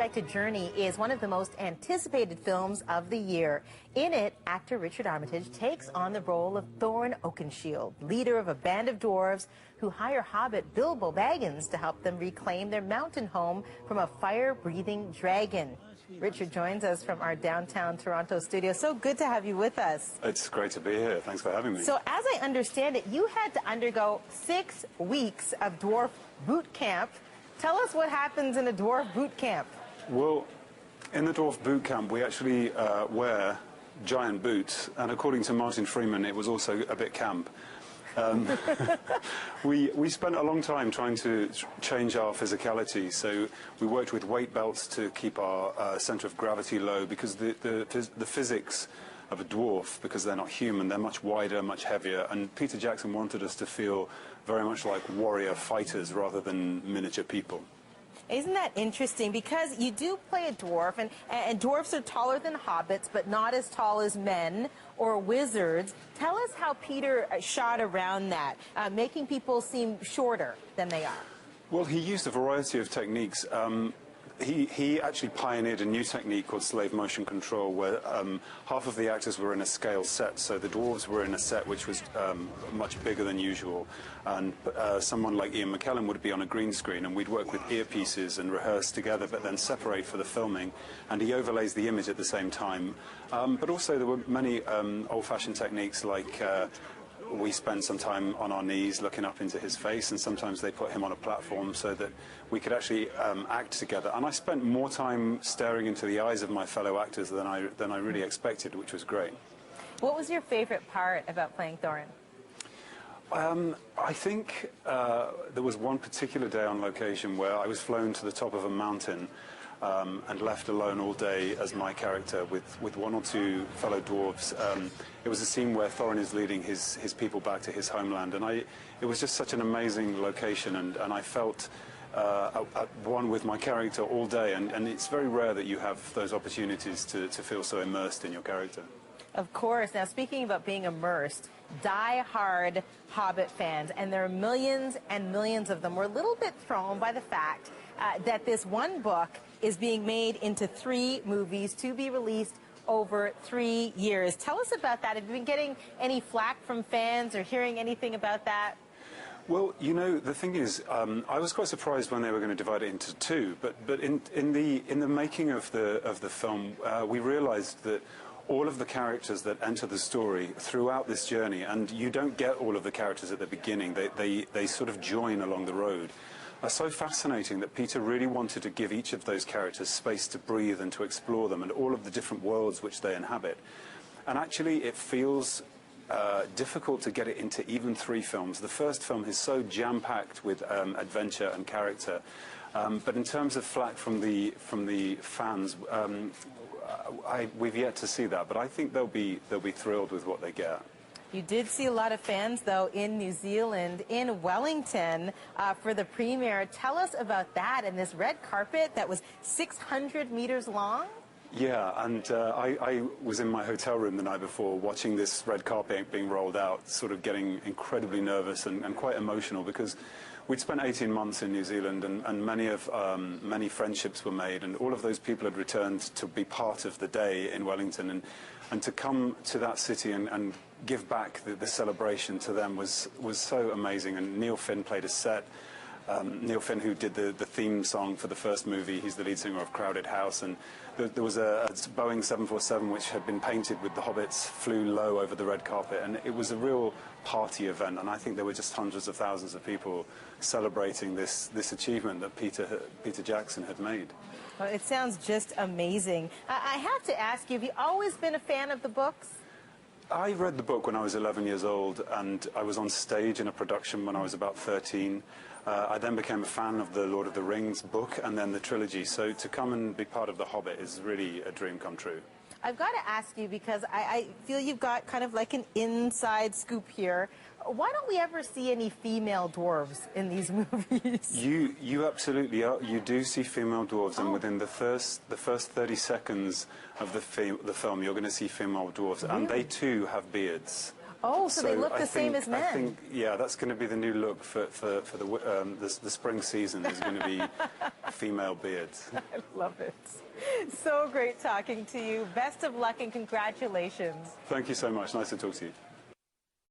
Unexpected Journey is one of the most anticipated films of the year. In it, actor Rичард Armитедж takes on the role of Thorin Oakenshield, leader of a band of dwarves who hire Hobbit Bilbo Baggins to help them reclaim their mountain home from a fire-breathing dragon. Richard joins us from our downtown Toronto studio. So good to have you with us. It's great to be here. Thanks for having me. So as I understand it, you had to undergo 6 weeks of dwarf boot camp. Tell us what happens in a dwarf boot camp. Well, in the dwarf boot camp, we actually wear giant boots, and according to Martin Freeman, it was also a bit camp. We spent a long time trying to change our physicality, so we worked with weight belts to keep our center of gravity low, because the physics of a dwarf, because they're not human, they're much wider, much heavier, and Peter Jackson wanted us to feel very much like warrior fighters rather than miniature people. Isn't that interesting? Because you do play a dwarf, and dwarfs are taller than hobbits, but not as tall as men or wizards. Tell us how Peter shot around that, making people seem shorter than they are. Well, he used a variety of techniques. He actually pioneered a new technique called slave motion control, where half of the actors were in a scale set, so the dwarves were in a set which was much bigger than usual, and someone like Ian McKellen would be on a green screen, and we'd work with earpieces and rehearse together, but then separate for the filming, and he overlays the image at the same time. But also there were many old-fashioned techniques, like we spent some time on our knees looking up into his face, and sometimes they put him on a platform so that we could actually act together. And I spent more time staring into the eyes of my fellow actors than I really expected, which was great. What was your favorite part about playing Thorin? I think there was one particular day on location where I was flown to the top of a mountain and left alone all day as my character with one or two fellow dwarves. It was a scene where Thorin is leading his people back to his homeland, and it was just such an amazing location, and I felt at one with my character all day, and it's very rare that you have those opportunities to feel so immersed in your character. Of course. Now, speaking about being immersed, die-hard Hobbit fans, and there are millions and millions of them, were a little bit thrown by the fact that this one book is being made into 3 movies to be released over 3 years. Tell us about that. Have you been getting any flack from fans or hearing anything about that? Well, you know, the thing is, I was quite surprised when they were going to divide it into 2. But in the making of the film, we realised that all of the characters that enter the story throughout this journey, and you don't get all of the characters at the beginning, they sort of join along the road, are so fascinating that Peter really wanted to give each of those characters space to breathe and to explore them and all of the different worlds which they inhabit. And actually it feels difficult to get it into even 3 films. The first film is so jam-packed with adventure and character, but in terms of flack from the fans, we've yet to see that, but I think they'll be thrilled with what they get. You did see a lot of fans, though, in New Zealand, in Wellington, for the premiere. Tell us about that and this red carpet that was 600 meters long. Yeah, and I was in my hotel room the night before watching this red carpet being rolled out, sort of getting incredibly nervous and quite emotional, because we'd spent 18 months in New Zealand, and many friendships were made, and all of those people had returned to be part of the day in Wellington, and to come to that city and give back the celebration to them was so amazing. And Neil Finn played a set. Neil Finn, who did the theme song for the first movie, he's the lead singer of Crowded House, and there was a Boeing 747 which had been painted with the Hobbits, flew low over the red carpet, and it was a real party event, and I think there were just hundreds of thousands of people celebrating this achievement that Peter Jackson had made. Well, it sounds just amazing. I have to ask you, have you always been a fan of the books? I read the book when I was 11 years old, and I was on stage in a production when I was about 13. I then became a fan of the Lord of the Rings book and then the trilogy, so to come and be part of The Hobbit is really a dream come true. I've got to ask you, because I feel you've got kind of like an inside scoop here. Why don't we ever see any female dwarves in these movies? You absolutely are. You do see female dwarves, and within the first 30 seconds of the film, you're going to see female dwarves, and they too have beards. Oh, so they look the same as men. I think, yeah, that's going to be the new look for the spring season. Is going to be female beards. I love it. So great talking to you. Best of luck and congratulations. Thank you so much. Nice to talk to you.